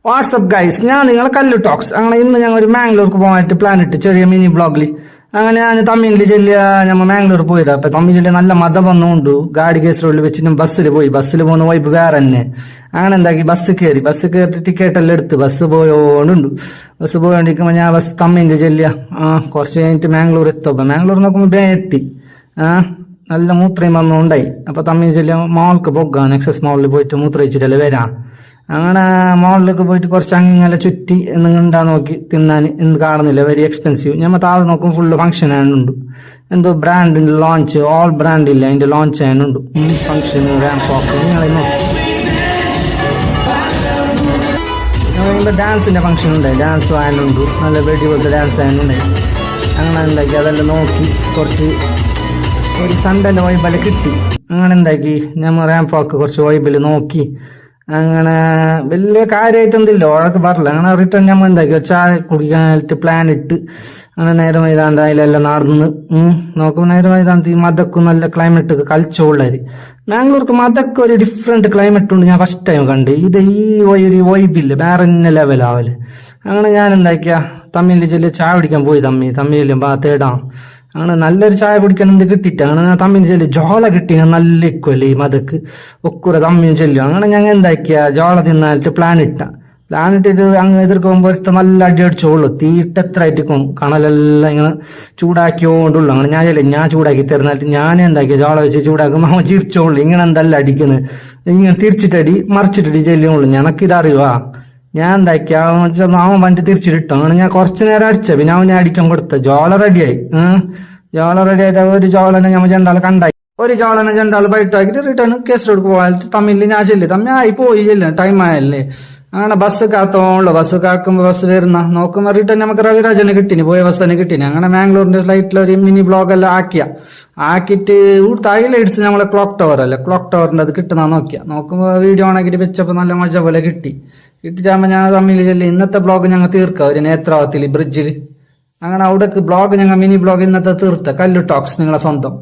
WhatsApp guys, ഞാൻ നിങ്ങളെ കല്ലു talks. അങ്ങനെ ഇന്ന് ഞങ്ങൾ ഒരു മാംഗ്ലൂർക്ക് പോകാനായിട്ട് പ്ലാൻ ഇട്ട് ചെറിയ മിനി ബ്ലോഗിൽ. അങ്ങനെ ഞാൻ തമിഴിൽ ചെല്ലിയ ഞമ്മ മാംഗ്ലൂർ പോയത്. അപ്പൊ തമിഴിൽ നല്ല മതം വന്നുകൊണ്ട് ഗാഡി കേസ് റോഡിൽ വെച്ചിട്ട് ബസ്സിൽ പോയി. ബസ്സിൽ പോകുന്ന വൈബ് വേറെ തന്നെ. അങ്ങനെ എന്താക്കി ബസ് കയറി ടിക്കറ്റ് എല്ലാം എടുത്ത് ബസ് പോയോണ്ടുണ്ട്. ബസ് പോയോണ്ടിരിക്കുമ്പോ ഞാൻ ബസ് തമിഴിൽ ചെല്ലിയ കുറച്ച് കഴിഞ്ഞിട്ട് മാംഗ്ലൂർ എത്തുമ്പോ മാംഗ്ലൂർ നോക്കുമ്പോ ബേ എത്തി. നല്ല മൂത്രയും വന്നുണ്ടായി. അപ്പൊ തമിഴ് ചെല്ലിയ മോൾക്ക് പോകാൻ എക്സസ് മോളിൽ പോയിട്ട് മൂത്രയിച്ചിട്ടല്ലേ വരാം. അങ്ങനെ മോളിലേക്ക് പോയിട്ട് കുറച്ച് അങ്ങിങ്ങനെ ചുറ്റി ഉണ്ടാ നോക്കി തിന്നാൻ എന്ത് കാണുന്നില്ല, വെരി എക്സ്പെൻസീവ്. ഞമ്മ താഴെ നോക്കും ഫുള്ള് ഫംഗ്ഷൻ ആയതുണ്ട്. എന്തോ ബ്രാൻഡിന്റെ ലോഞ്ച്, ഓൾ ബ്രാൻഡ് ഇല്ല അതിന്റെ ലോഞ്ച് ആയതുണ്ട്. ഫംഗ്ഷൻ റാമ്പ് വാക്ക് നിങ്ങളെ നോക്കി ഡാൻസിന്റെ ഫംഗ്ഷൻ ഉണ്ടായി. ഡാൻസ് ആയതുണ്ട്, നല്ല വെടി പോലത്തെ ഡാൻസ് ആയതുണ്ടായി. അങ്ങനെ എന്താക്കി അതെല്ലാം നോക്കി കുറച്ച് ഒരു സൺഡേന്റെ വൈബെല്ലാം കിട്ടി. അങ്ങനെ എന്താക്കി ഞമ്മ റാമ്പ് വാക്ക് കുറച്ച് വൈബിൽ നോക്കി. അങ്ങനെ വലിയ കാര്യമായിട്ടൊന്നുമില്ല, ഓഴൊക്കെ പറഞ്ഞില്ല. അങ്ങനെ റിട്ടേൺ ഞമ്മ എന്താക്കി ചായ കുടിക്കാനായിട്ട് പ്ലാൻ ഇട്ട് അങ്ങനെ നേരം മൈതാണ്ട് അതിലെല്ലാം നടന്ന് നോക്കുമ്പോൾ നേരം മൈതാനത്ത് ഈ മദക്കും നല്ല ക്ലൈമറ്റ് കളിച്ചോളാര്. മാംഗ്ലൂർക്ക് മദക്ക് ഒരു ഡിഫറെന്റ് ക്ലൈമറ്റ് ഉണ്ട്. ഞാൻ ഫസ്റ്റ് ടൈം കണ്ട് ഇത്. ഈ ഒരു വൈബില്ല, വേറെ തന്നെ ലെവലാവല്. അങ്ങനെ ഞാൻ എന്താക്കിയ തമ്മിൽ ചെല്ലിയ ചായ കുടിക്കാൻ പോയി. തമ്മിലും തേടാം. അങ്ങനെ നല്ലൊരു ചായ കുടിക്കാൻ എന്ത് കിട്ടിയിട്ട് അങ്ങനെ തമ്മിൽ ചെല്ലും ജോള കിട്ടി. നല്ല ഇക്കുവല്ലേ ഈ മതക്ക് ഒക്കുറ തമ്മിൽ ചെല്ലും. അങ്ങനെ ഞങ്ങൾ എന്താക്കിയ ജോള തിന്നാലിട്ട് പ്ലാൻ ഇട്ടിട്ട് അങ്ങ് എതിർക്കുമ്പോൾ നല്ല അടി അടിച്ചോളൂ. തീട്ടത്ര ആയിട്ടിക്കും കണലെല്ലാം ഇങ്ങനെ ചൂടാക്കിയോണ്ടുള്ളു. അങ്ങനെ ഞാൻ ചൂടാക്കി തരുന്നിട്ട് ഞാൻ എന്താക്കിയ ജോള വെച്ച് ചൂടാക്കുമ്പോൾ അവൻ ചിരിച്ചോളൂ. ഇങ്ങനെ എന്തല്ല അടിക്കുന്നത്, ഇങ്ങനെ തിരിച്ചിട്ടടി മറിച്ചിട്ടടി ചെല്ലുള്ളൂ. ഞനക്കിതറിയുവാ. ഞാൻ എന്താക്കി അവൻ വണ്ടി തിരിച്ചിട്ടു. അങ്ങനെ ഞാൻ കുറച്ചു നേരം അടിച്ച, പിന്നെ അവനെ അടിക്കാൻ കൊടുത്ത. ജോള റെഡിയായി. ജോള റെഡിയായിട്ട് ഒരു ജോളനെ ഞമ്മ ചെണ്ടാൾ കണ്ടായി. ഒരു ജോളനെ ചെണ്ടാൾ ബൈട്ടാക്കിട്ട് റിട്ടേൺ കേസറോഡ് പോകാനായിട്ട് തമിഴിൽ ഞാൻ തമ്മിലായി പോയി ടൈം ആയല്ലേ. അങ്ങനെ ബസ് കാത്തോളൂ. ബസ് കാക്കുമ്പോ ബസ് വരുന്ന നോക്കുമ്പോ റിട്ടേൺ നമുക്ക് രവിരാജനെ കിട്ടിനി, പോയ ബസ് തന്നെ കിട്ടിനി. അങ്ങനെ മാംഗ്ലൂരിന്റെ ഫ്ലൈറ്റിൽ ഒരു മിനി ബ്ലോഗ് എല്ലാം ആക്കിയിട്ട് ഇവിടുത്തെ ഹൈലൈറ്റ്സ് നമ്മളെ ക്ലോക്ക് ടവർ അല്ലേ, ക്ലോക്ക് ടവറിന്റെ അത് കിട്ടുന്ന നോക്കുമ്പോ വീഡിയോ ഓണാക്കിട്ട് വെച്ചപ്പോ നല്ല മജ പോലെ കിട്ടിട്ടാകുമ്പോ ഞാൻ തമ്മിൽ ചെല്ലി ഇന്നത്തെ ബ്ലോഗ് ഞങ്ങൾ തീർക്കാം ഒരു നേത്രാവത്തിൽ ബ്രിഡ്ജിൽ. അങ്ങനെ അവിടേക്ക് ബ്ലോഗ് ഞങ്ങൾ മിനി ബ്ലോഗ് ഇന്നത്തെ തീർത്ത കല്ലു ടോക്സ് നിങ്ങളെ സ്വന്തം.